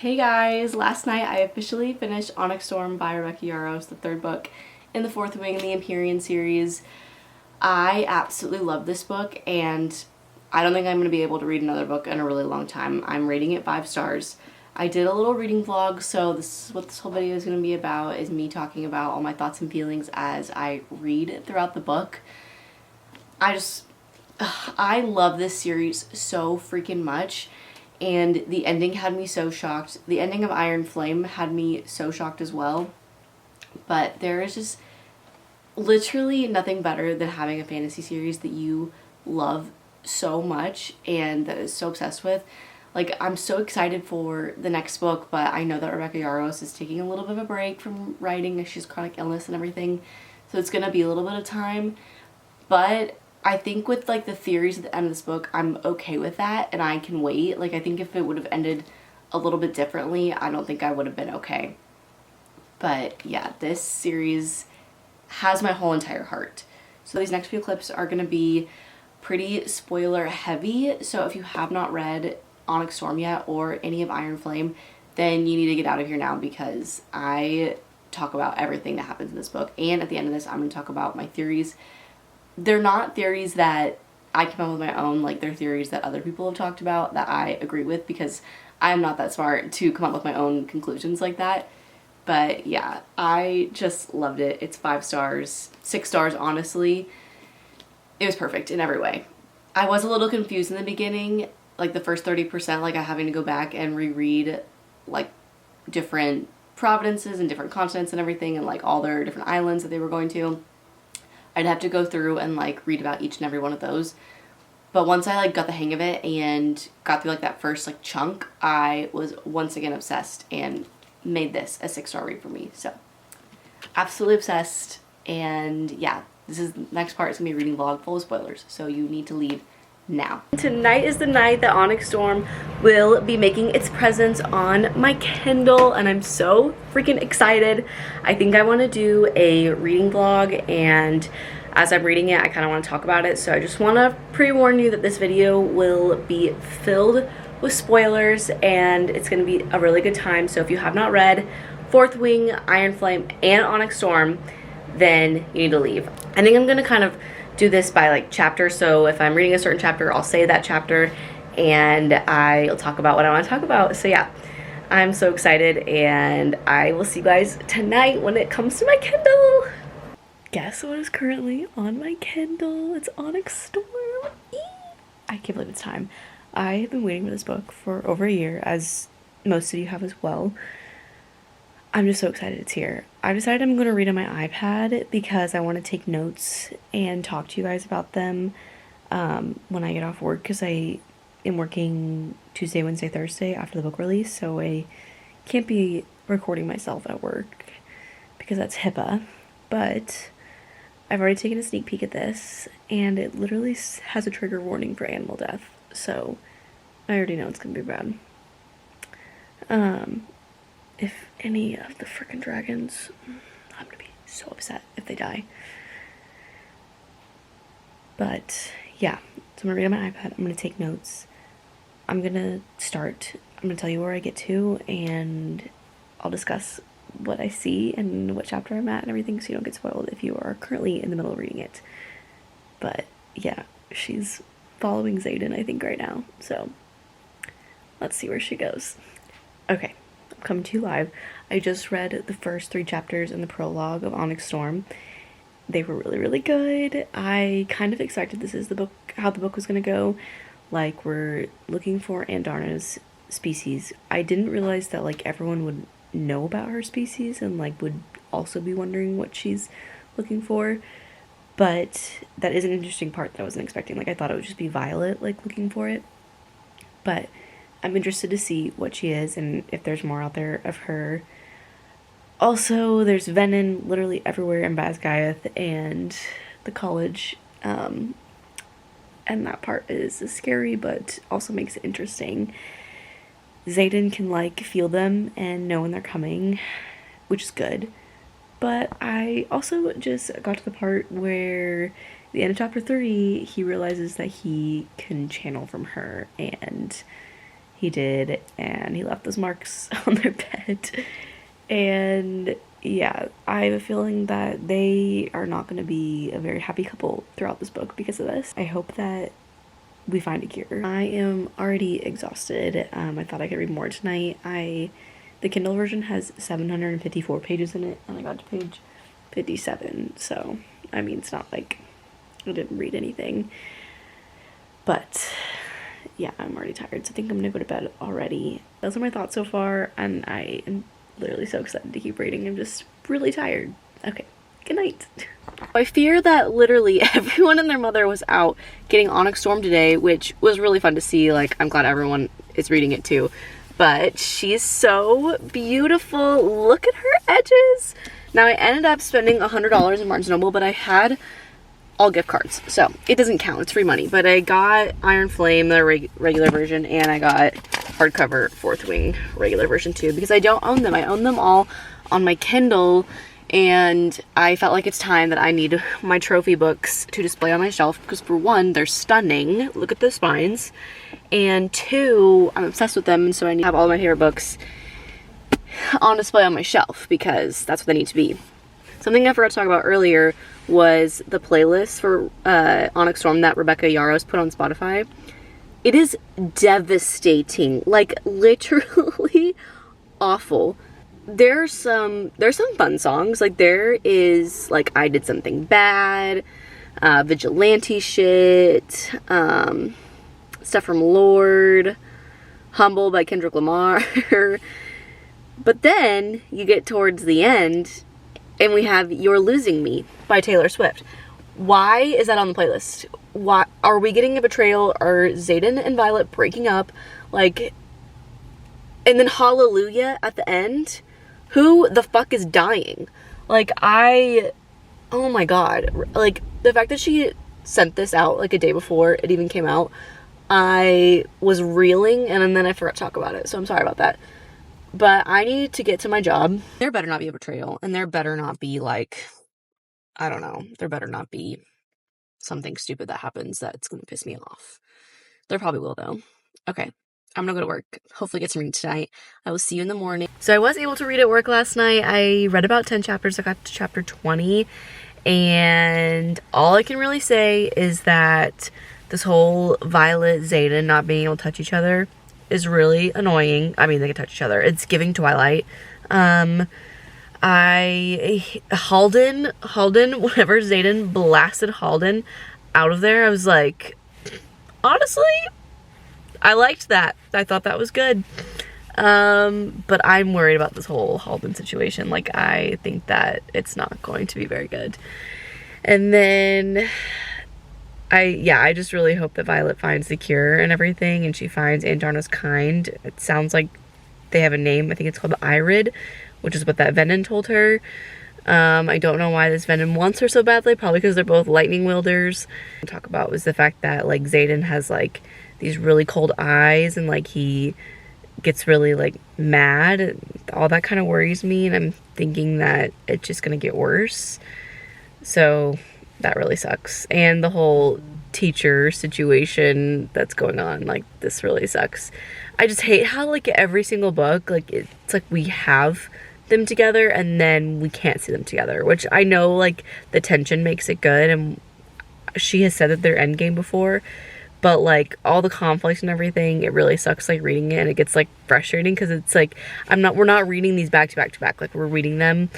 Hey guys, last night I officially finished Onyx Storm by Rebecca Yarros, the third book in the fourth wing in the Empyrean series. I absolutely love this book and I don't think I'm going to be able to read another book in a really long time. I'm rating it 5 stars. I did a little reading vlog, so this is what this whole video is going to be about, is me talking about all my thoughts and feelings as I read throughout the book. I love this series so freaking much. And the ending had me so shocked. The ending of Iron Flame had me so shocked as well. But there is just literally nothing better than having a fantasy series that you love so much and that is so obsessed with. Like, I'm so excited for the next book, but I know that Rebecca Yarros is taking a little bit of a break from writing as she's chronic illness and everything. So it's going to be a little bit of time. But I think with like the theories at the end of this book, I'm okay with that and I can wait. Like, I think if it would have ended a little bit differently, I don't think I would have been okay. But yeah, this series has my whole entire heart. So these next few clips are going to be pretty spoiler heavy. So if you have not read Onyx Storm yet or any of Iron Flame, then you need to get out of here now, because I talk about everything that happens in this book. And at the end of this, I'm going to talk about my theories. They're not theories that I came up with my own, like they're theories that other people have talked about that I agree with, because I'm not that smart to come up with my own conclusions like that. But yeah, I just loved it. It's 5 stars, 6 stars honestly. It was perfect in every way. I was a little confused in the beginning, like the first 30%, like I having to go back and reread like different providences and different continents and everything, and like all their different islands that they were going to. I'd have to go through and like read about each and every one of those. But once I like got the hang of it and got through like that first like chunk, I was once again obsessed and made this a 6-star read for me. So absolutely obsessed. And yeah, this is the next part. It's gonna be a reading vlog full of spoilers, so you need to leave now. Tonight is the night that Onyx Storm will be making its presence on my Kindle, and I'm so freaking excited. I think I want to do a reading vlog, and as I'm reading it, I kind of want to talk about it. So I just want to pre-warn you that this video will be filled with spoilers, and it's going to be a really good time. So if you have not read Fourth Wing, Iron Flame, and Onyx Storm, then you need to leave. I think I'm going to kind of do this by like chapter. So if I'm reading a certain chapter, I'll say that chapter and I'll talk about what I want to talk about. So yeah, I'm so excited, and I will see you guys tonight when it comes to my Kindle. Guess what is currently on my Kindle? It's Onyx Storm. Eee! I can't believe it's time. I have been waiting for this book for over a year, as most of you have as well. I'm just so excited it's here. I decided I'm going to read on my iPad because I want to take notes and talk to you guys about them when I get off work, because I am working Tuesday, Wednesday, Thursday after the book release, so I can't be recording myself at work because that's HIPAA. But I've already taken a sneak peek at this, and it literally has a trigger warning for animal death, so I already know it's going to be bad. If any of the frickin' dragons, I'm gonna be so upset if they die. But yeah, so I'm gonna read on my iPad, I'm gonna take notes, I'm gonna tell you where I get to, and I'll discuss what I see and what chapter I'm at and everything, so you don't get spoiled if you are currently in the middle of reading it. But yeah, she's following Xaden, I think, right now, so let's see where she goes. Okay. Coming to you live. I just read the first 3 chapters in the prologue of Onyx Storm. They were really, really good. I kind of expected this is the book, how the book was going to go. Like, we're looking for Andarna's species. I didn't realize that like everyone would know about her species and like would also be wondering what she's looking for. But that is an interesting part that I wasn't expecting. Like, I thought it would just be Violet like looking for it. But I'm interested to see what she is and if there's more out there of her. Also, there's Venom literally everywhere in Basgiath and the college, and that part is scary but also makes it interesting. Xaden can like feel them and know when they're coming, which is good. But I also just got to the part where at the end of chapter 3, he realizes that he can channel from her, and he did, and he left those marks on their bed. And yeah, I have a feeling that they are not going to be a very happy couple throughout this book because of this. I hope that we find a cure. I am already exhausted. I thought I could read more tonight. The Kindle version has 754 pages in it, and I got to page 57, so I mean, it's not like I didn't read anything, but yeah, I'm already tired, so I think I'm gonna go to bed already. Those are my thoughts so far, and I am literally so excited to keep reading. I'm just really tired. Okay, good night. I fear that literally everyone and their mother was out getting Onyx Storm today, which was really fun to see. Like, I'm glad everyone is reading it too. But she's so beautiful. Look at her edges. Now, I ended up spending $100 in Barnes & Noble, but I had all gift cards, so it doesn't count. It's free money. But I got Iron Flame, the regular version, and I got hardcover Fourth Wing regular version too, because I don't own them. I own them all on my Kindle, and I felt like it's time that I need my trophy books to display on my shelf, because for one, they're stunning. Look at the spines. And two, I'm obsessed with them, and so I need to have all my favorite books on display on my shelf, because that's what they need to be. Something I forgot to talk about earlier was the playlist for Onyx Storm that Rebecca Yaros put on Spotify. It is devastating, like literally awful. There's some fun songs, like there is like I Did Something Bad, vigilante shit, stuff from Lord, Humble by Kendrick Lamar. But then you get towards the end and we have You're Losing Me by Taylor Swift. Why is that on the playlist? Why are we getting a betrayal? Are Xaden and Violet breaking up? Like, and then Hallelujah at the end? Who the fuck is dying? Like, oh my god. Like, the fact that she sent this out like a day before it even came out, I was reeling, and then I forgot to talk about it, so I'm sorry about that. But I need to get to my job. There better not be a betrayal, and there better not be, like, I don't know, there better not be something stupid that happens that's gonna piss me off. There probably will, though. Okay, I'm gonna go to work. Hopefully get some reading tonight. I will see you in the morning. So I was able to read at work last night. I read about 10 chapters. I got to chapter 20, and all I can really say is that this whole Violet, Xaden not being able to touch each other is really annoying. I mean, they can touch each other. It's giving Twilight. Halden, whenever Xaden blasted Halden out of there, I was like, honestly, I liked that. I thought that was good. But I'm worried about this whole Halden situation. Like, I think that it's not going to be very good. And then I just really hope that Violet finds the cure and everything, and she finds Andarna's kind. It sounds like they have a name. I think it's called the Irid, which is what that Venom told her. I don't know why this Venom wants her so badly. Probably because they're both lightning wielders. What I talk about was the fact that, like, Xaden has, like, these really cold eyes, and, like, he gets really, like, mad. All that kind of worries me, and I'm thinking that it's just gonna get worse. So that really sucks. And the whole teacher situation that's going on, like, this really sucks. I just hate how, like, every single book, like, it's like we have them together and then we can't see them together, which I know, like, the tension makes it good, and she has said that they're endgame before, but, like, all the conflict and everything, it really sucks, like, reading it, and it gets, like, frustrating, because it's like we're not reading these back to back to back, like, we're reading them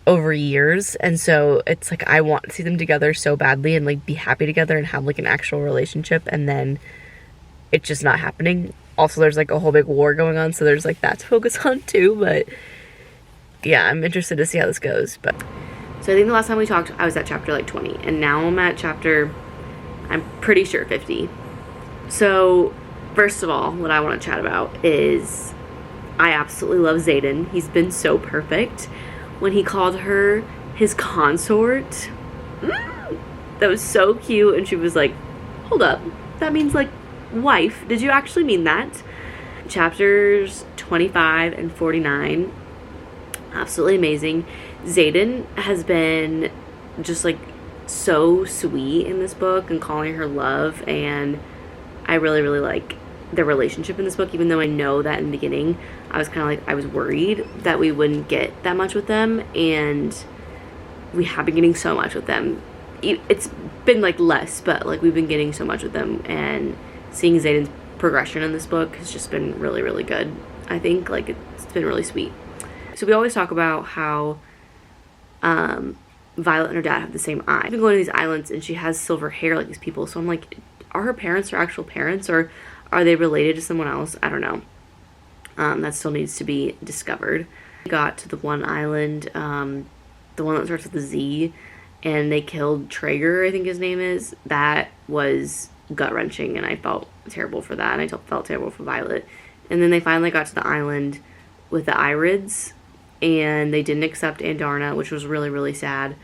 over years, and so it's like I want to see them together so badly and, like, be happy together and have, like, an actual relationship, and then it's just not happening. Also, there's, like, a whole big war going on, so there's, like, that to focus on too. But yeah, I'm interested to see how this goes. But so I think the last time we talked, I was at chapter, like, 20, and now I'm at chapter, I'm pretty sure, 50. So first of all, what I want to chat about is I absolutely love Xaden. He's been so perfect. When he called her his consort, that was so cute. And she was like, hold up, that means, like, wife. Did you actually mean that? Chapters 25 and 49, absolutely amazing. Xaden has been just, like, so sweet in this book and calling her love, and I really, really like their relationship in this book, even though I know that in the beginning I was kind of like, I was worried that we wouldn't get that much with them, and we have been getting so much with them. It's been like less, but like we've been getting so much with them, and seeing Xaden's progression in this book has just been really, really good. I think like it's been really sweet. So we always talk about how Violet and her dad have the same eye. I've been going to these islands and she has silver hair like these people, so I'm like, are her parents her actual parents, or are they related to someone else? I don't know. That still needs to be discovered. We got to the one island, the one that starts with a Z, and they killed Traeger, I think his name is. That was gut-wrenching, and I felt terrible for that, and I felt terrible for Violet. And then they finally got to the island with the Irids, and they didn't accept Andarna, which was really, really sad.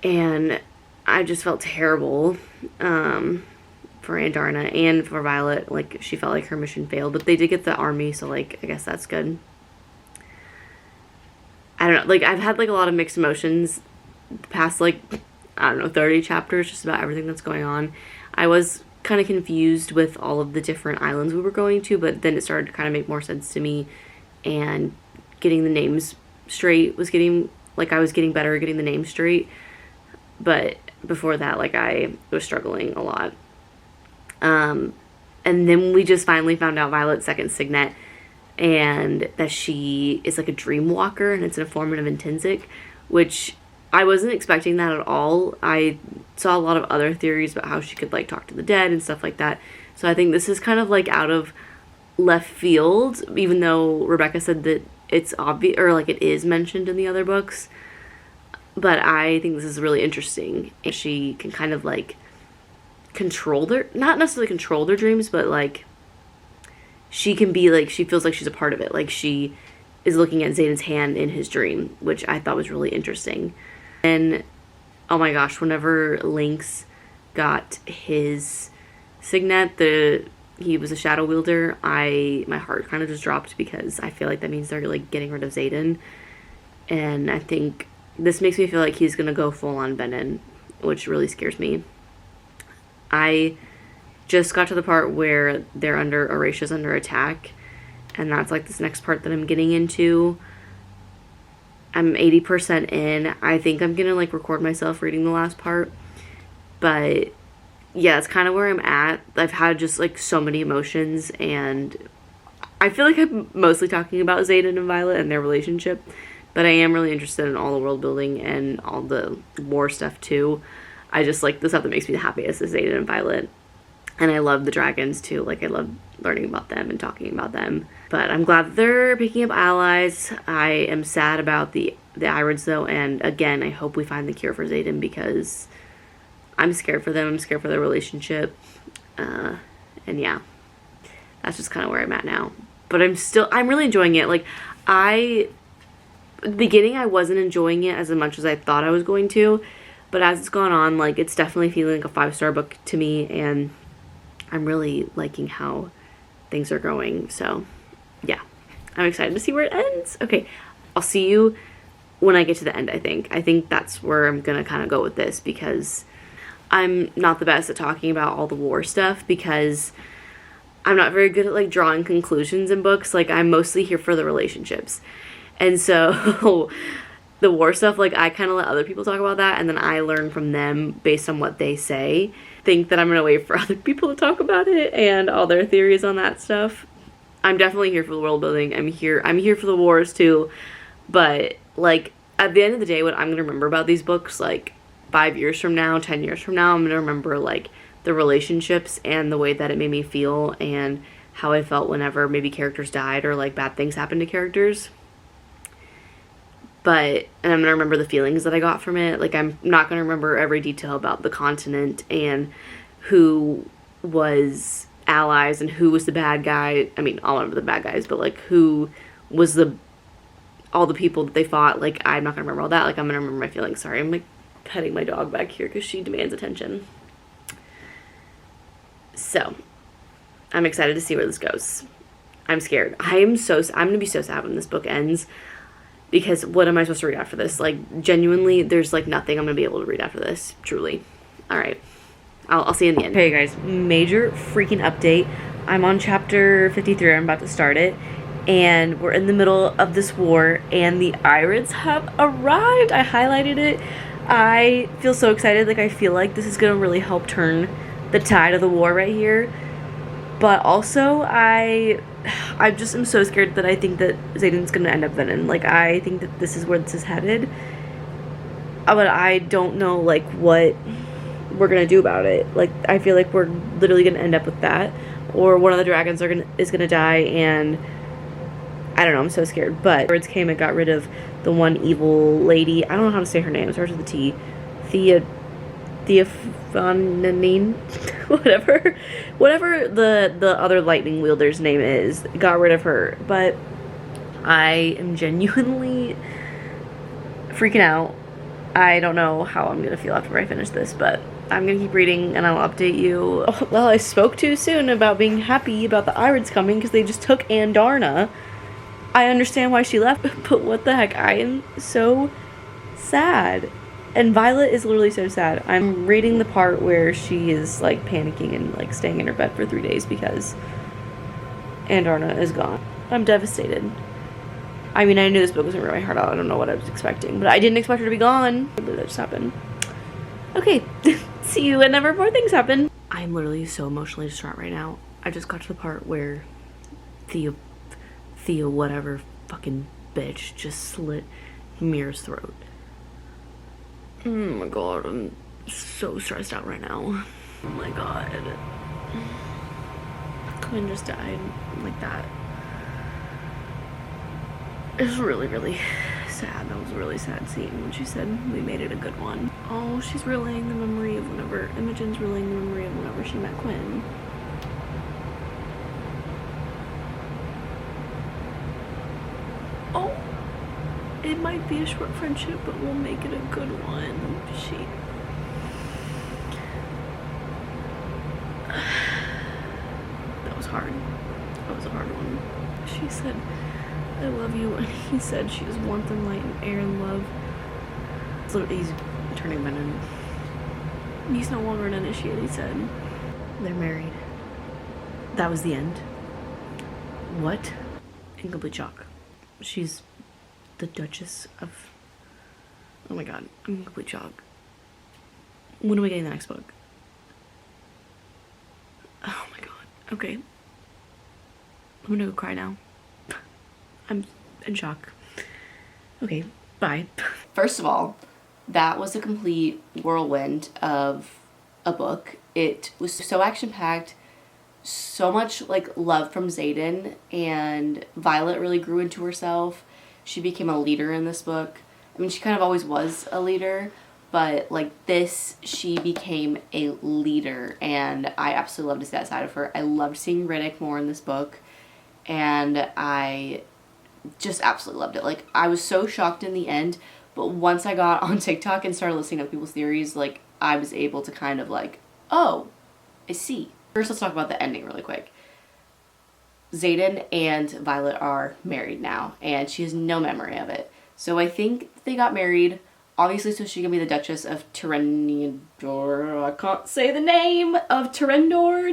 And I just felt terrible for Andarna and for Violet. Like, she felt like her mission failed, but they did get the army, so, like, I guess that's good. I don't know, like, I've had, like, a lot of mixed emotions the past, like, I don't know, 30 chapters, just about everything that's going on. I was kind of confused with all of the different islands we were going to, but then it started to kind of make more sense to me, and getting the names straight was getting, like, I was getting better at getting the names straight, but before that, like, I was struggling a lot. And then we just finally found out Violet's second signet, and that she is like a dream walker, and it's in a form of intrinsic, which I wasn't expecting that at all. I saw a lot of other theories about how she could like talk to the dead and stuff like that. So I think this is kind of like out of left field, even though Rebecca said that it's obvious, or like it is mentioned in the other books. But I think this is really interesting. And she can kind of like control their, not necessarily control their dreams, but like she can be like, she feels like she's a part of it. Like she is looking at Xaden's hand in his dream, which I thought was really interesting. And oh my gosh, whenever Lynx got his signet, he was a shadow wielder, my heart kind of just dropped, because I feel like that means they're like getting rid of Xaden. And I think this makes me feel like he's gonna go full on Venom, which really scares me. I just got to the part where Oratia's under attack, and that's like this next part that I'm getting into. I'm 80% in. I think I'm gonna like record myself reading the last part, but yeah, that's kind of where I'm at. I've had just like so many emotions, and I feel like I'm mostly talking about Xaden and Violet and their relationship, but I am really interested in all the world building and all the war stuff too. I just like the stuff that makes me the happiest is Xaden and Violet. And I love the dragons too. Like, I love learning about them and talking about them. But I'm glad that they're picking up allies. I am sad about the Irids though. And again, I hope we find the cure for Xaden, because I'm scared for them. I'm scared for their relationship. And yeah, that's just kind of where I'm at now. But I'm really enjoying it. Like, at the beginning, I wasn't enjoying it as much as I thought I was going to. But as it's gone on, like, it's definitely feeling like a 5-star book to me. And I'm really liking how things are going. So, yeah. I'm excited to see where it ends. Okay, I'll see you when I get to the end, I think. I think that's where I'm going to kind of go with this, because I'm not the best at talking about all the war stuff, because I'm not very good at, like, drawing conclusions in books. Like, I'm mostly here for the relationships. And so the war stuff, like, I kind of let other people talk about that, and then I learn from them based on what they say. Think that I'm gonna wait for other people to talk about it and all their theories on that stuff. I'm definitely here for the world building. I'm here for the wars too. But like, at the end of the day, what I'm gonna remember about these books, like 5 years from now, 10 years from now, I'm gonna remember like the relationships and the way that it made me feel, and how I felt whenever maybe characters died or like bad things happened to characters. And I'm gonna remember the feelings that I got from it. Like, I'm not gonna remember every detail about the continent and who was allies and who was the bad guy. I mean, I'll remember the bad guys, but like who was all the people that they fought. Like, I'm not gonna remember all that. Like, I'm gonna remember my feelings. Sorry, I'm like petting my dog back here because she demands attention. So, I'm excited to see where this goes. I'm scared. I'm gonna be so sad when this book ends. Because what am I supposed to read after this? Like, genuinely, there's, like, nothing I'm going to be able to read after this. Truly. Alright. I'll see you in the end. Okay, guys, major freaking update. I'm on chapter 53. I'm about to start it. And we're in the middle of this war, and the Irids have arrived. I highlighted it. I feel so excited. Like, I feel like this is going to really help turn the tide of the war right here. But also, I just am so scared that I think that Xaden's going to end up Venom. Like, I think that this is where this is headed. But I don't know, like, what we're going to do about it. Like, I feel like we're literally going to end up with that. Or one of the dragons is going to die, and I don't know, I'm so scared. But birds came and got rid of the one evil lady. I don't know how to say her name. It starts with a T. Theophanine, whatever the other lightning wielder's name is, got rid of her. But I am genuinely freaking out. I don't know how I'm gonna feel after I finish this, but I'm gonna keep reading and I'll update you. Oh, well, I spoke too soon about being happy about the Irids coming because they just took Andarna. I understand why she left, but what the heck? I am so sad. And Violet is literally so sad. I'm reading the part where she is like panicking and like staying in her bed for 3 days because Andarna is gone. I'm devastated. I mean, I knew this book was gonna rip my heart out. I don't know what I was expecting, but I didn't expect her to be gone. That just happened. Okay, see you whenever more things happen. I'm literally so emotionally distraught right now. I just got to the part where Thea whatever fucking bitch just slit Mir's throat. Oh my god, I'm so stressed out right now. Oh my god. Quinn just died like that. It's really, really sad. That was a really sad scene when she said we made it a good one. Oh, she's relaying the memory of whenever, Imogen's relaying the memory of whenever she met Quinn. Oh, it might be a short friendship, but we'll make it a good one. That was hard. That was a hard one. She said, I love you, and he said she is warmth and light and air and love. So he's turning Venom. He's no longer an initiate, he said. They're married. That was the end. What? Incomplete shock. She's the Duchess of... Oh my god, I'm in complete shock. When are we getting the next book? Oh my god. Okay. I'm gonna go cry now. I'm in shock. Okay, bye. First of all, that was a complete whirlwind of a book. It was so action-packed, so much like love from Xaden, and Violet really grew into herself. She became a leader in this book. I mean, she kind of always was a leader, but like this, she became a leader, and I absolutely loved to see that side of her. I loved seeing Riddick more in this book, and I just absolutely loved it. Like, I was so shocked in the end, but once I got on TikTok and started listening to people's theories, like, I was able to kind of like, oh, I see. First, let's talk about the ending really quick. Xaden and Violet are married now, and she has no memory of it. So I think they got married, obviously, so she can be the Duchess of Tyrendor. I can't say the name of Tyrendor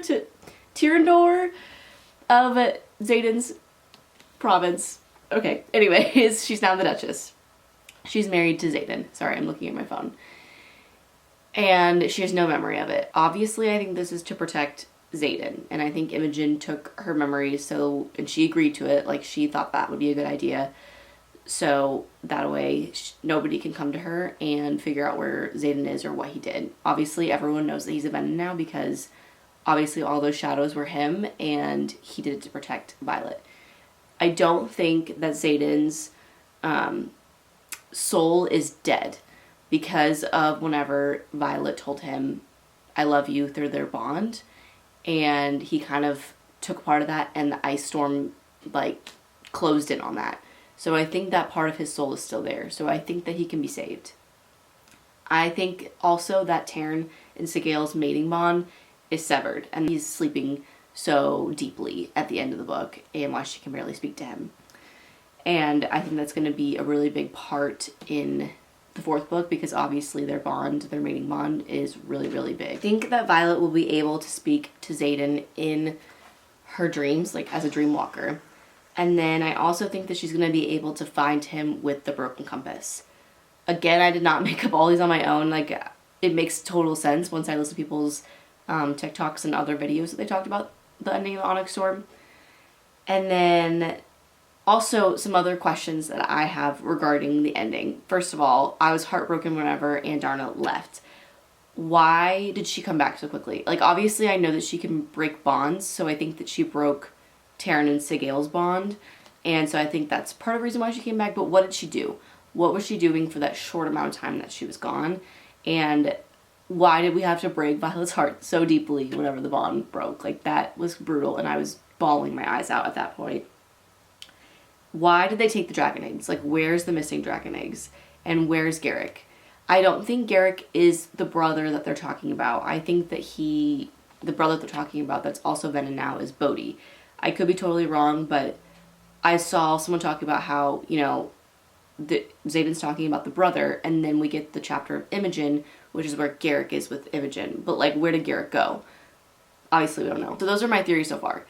of Xaden's province. Okay, anyways, she's now the Duchess. She's married to Xaden. Sorry, I'm looking at my phone. And she has no memory of it. Obviously, I think this is to protect Xaden. And I think Imogen took her memories, so, and she agreed to it. Like, she thought that would be a good idea. So that way, nobody can come to her and figure out where Xaden is or what he did. Obviously, everyone knows that he's a Venom now because obviously all those shadows were him, and he did it to protect Violet. I don't think that Xaden's soul is dead because of whenever Violet told him, I love you, through their bond. And he kind of took part of that, and the ice storm, like, closed in on that. So I think that part of his soul is still there. So I think that he can be saved. I think also that Taryn and Sigale's mating bond is severed, and he's sleeping so deeply at the end of the book, and why she can barely speak to him. And I think that's going to be a really big part in the fourth book, because obviously their mating bond, is really, really big. I think that Violet will be able to speak to Xaden in her dreams, like as a dream walker. And then I also think that she's going to be able to find him with the broken compass. Again, I did not make up all these on my own. Like, it makes total sense once I listen to people's TikToks and other videos that they talked about the ending of the Onyx Storm. And then also some other questions that I have regarding the ending. First of all, I was heartbroken whenever Andarna left. Why did she come back so quickly? Like, obviously I know that she can break bonds, so I think that she broke Taryn and Sigale's bond, and so I think that's part of the reason why she came back. But what did she do? What was she doing for that short amount of time that she was gone? And why did we have to break Violet's heart so deeply whenever the bond broke? Like, that was brutal, and I was bawling my eyes out at that point. Why did they take the dragon eggs? Like, where's the missing dragon eggs? And where's Garrick? I don't think Garrick is the brother that they're talking about. I think that the brother they're talking about that's also Venom now is Bodhi. I could be totally wrong, but I saw someone talking about how, you know, Xaden's talking about the brother, and then we get the chapter of Imogen, which is where Garrick is with Imogen. But, like, where did Garrick go? Obviously, we don't know. So those are my theories so far.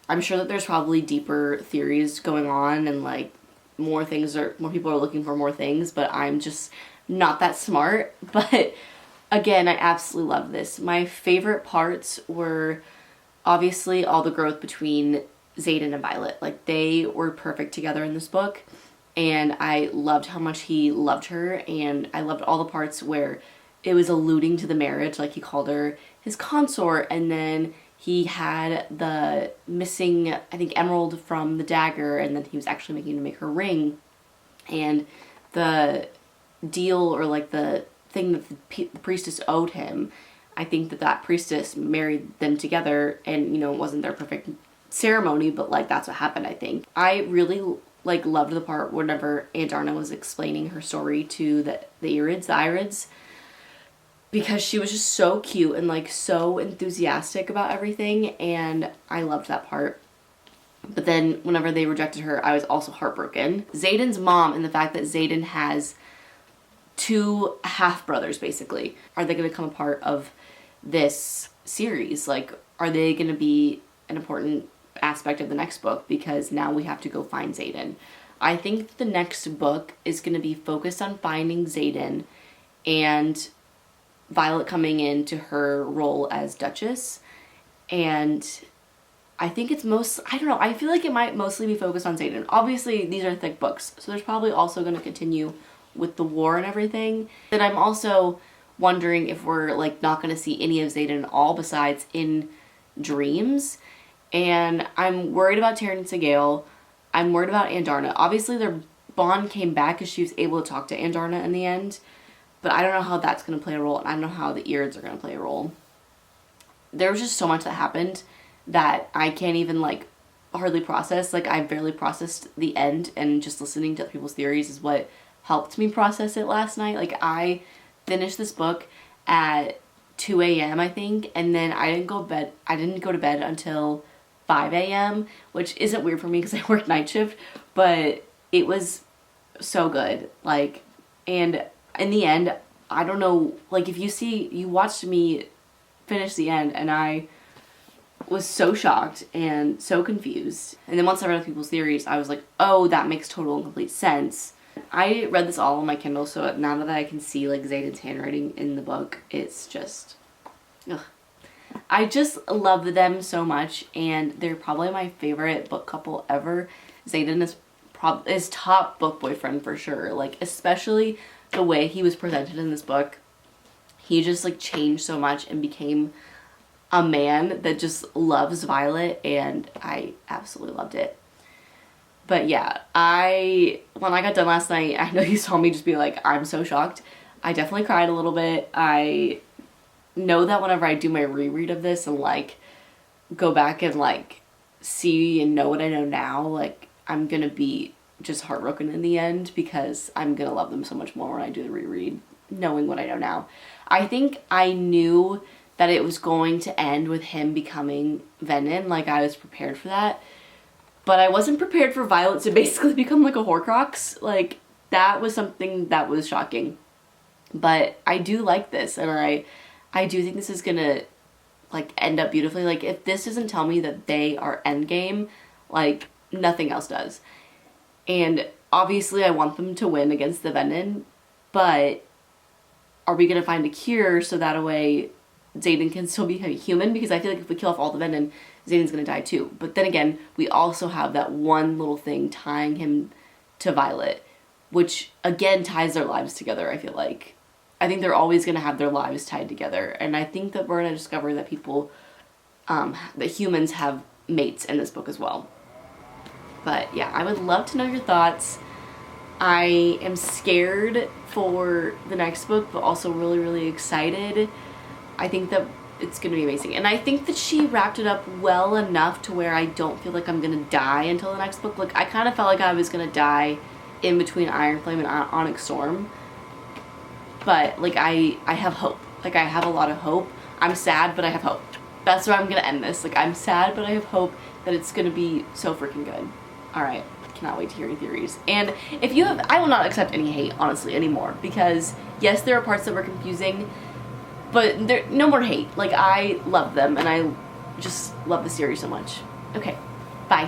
I'm sure that there's probably deeper theories going on, and, like, more people are looking for more things, but I'm just not that smart. But again, I absolutely love this. My favorite parts were obviously all the growth between Xaden and Violet. Like, they were perfect together in this book, and I loved how much he loved her, and I loved all the parts where it was alluding to the marriage. Like, he called her his consort, and then he had the missing, I think, emerald from the dagger, and then he was actually making to make her ring. And the deal, or like the thing that the priestess owed him, I think that priestess married them together, and, you know, it wasn't their perfect ceremony, but, like, that's what happened, I think. I really, like, loved the part whenever Andarna was explaining her story to the Irids, because she was just so cute and, like, so enthusiastic about everything, and I loved that part. But then whenever they rejected her, I was also heartbroken. Xaden's mom, and the fact that Xaden has 2 half-brothers, basically. Are they going to become a part of this series? Like, are they going to be an important aspect of the next book? Because now we have to go find Xaden. I think the next book is going to be focused on finding Xaden and Violet coming into her role as Duchess. And I think it's I don't know, I feel like it might mostly be focused on Xaden. Obviously, these are thick books, so there's probably also going to continue with the war and everything. Then I'm also wondering if we're, like, not going to see any of Xaden at all besides in dreams. And I'm worried about Taryn and Sigale. I'm worried about Andarna. Obviously, their bond came back because she was able to talk to Andarna in the end. But I don't know how that's going to play a role, and I don't know how the Irids are going to play a role. There was just so much that happened that I can't even, like, hardly process. Like, I barely processed the end, and just listening to other people's theories is what helped me process it last night. Like, I finished this book at 2 a.m. I think, and then I didn't go to bed until 5 a.m., which isn't weird for me because I work night shift, but it was so good. Like, and in the end, I don't know, like, if you watched me finish the end, and I was so shocked and so confused. And then once I read other people's theories, I was like, oh, that makes total and complete sense. I read this all on my Kindle, so now that I can see, like, Xaden's handwriting in the book, it's just, ugh. I just love them so much, and they're probably my favorite book couple ever. Xaden is top book boyfriend for sure. Like, especially the way he was presented in this book. He just, like, changed so much and became a man that just loves Violet, and I absolutely loved it. But yeah, when I got done last night, I know you saw me just be like, I'm so shocked. I definitely cried a little bit. I know that whenever I do my reread of this and, like, go back and, like, see and know what I know now, like, I'm gonna be just heartbroken in the end, because I'm gonna love them so much more when I do the reread, knowing what I know now. I think I knew that it was going to end with him becoming Venom. Like, I was prepared for that. But I wasn't prepared for Violet to basically become, like, a Horcrux. Like, that was something that was shocking. But I do like this, and I do think this is gonna like end up beautifully. Like, if this doesn't tell me that they are endgame, like nothing else does. And obviously I want them to win against the Venom, but are we gonna find a cure so that a way Xaden can still be human? Because I feel like if we kill off all the Venom, Xaden's gonna die too. But then again, we also have that one little thing tying him to Violet, which again ties their lives together, I feel like. I think they're always gonna have their lives tied together. And I think that we're gonna discover that people, that humans have mates in this book as well. But yeah, I would love to know your thoughts. I am scared for the next book, but also really, really excited. I think that it's going to be amazing. And I think that she wrapped it up well enough to where I don't feel like I'm going to die until the next book. Like, I kind of felt like I was going to die in between Iron Flame and Onyx Storm. But, like, I have hope. Like, I have a lot of hope. I'm sad, but I have hope. That's where I'm going to end this. Like, I'm sad, but I have hope that it's going to be so freaking good. Alright, cannot wait to hear your theories. And if you have, I will not accept any hate, honestly, anymore. Because, yes, there are parts that were confusing, but there, no more hate. Like, I love them, and I just love the series so much. Okay, bye.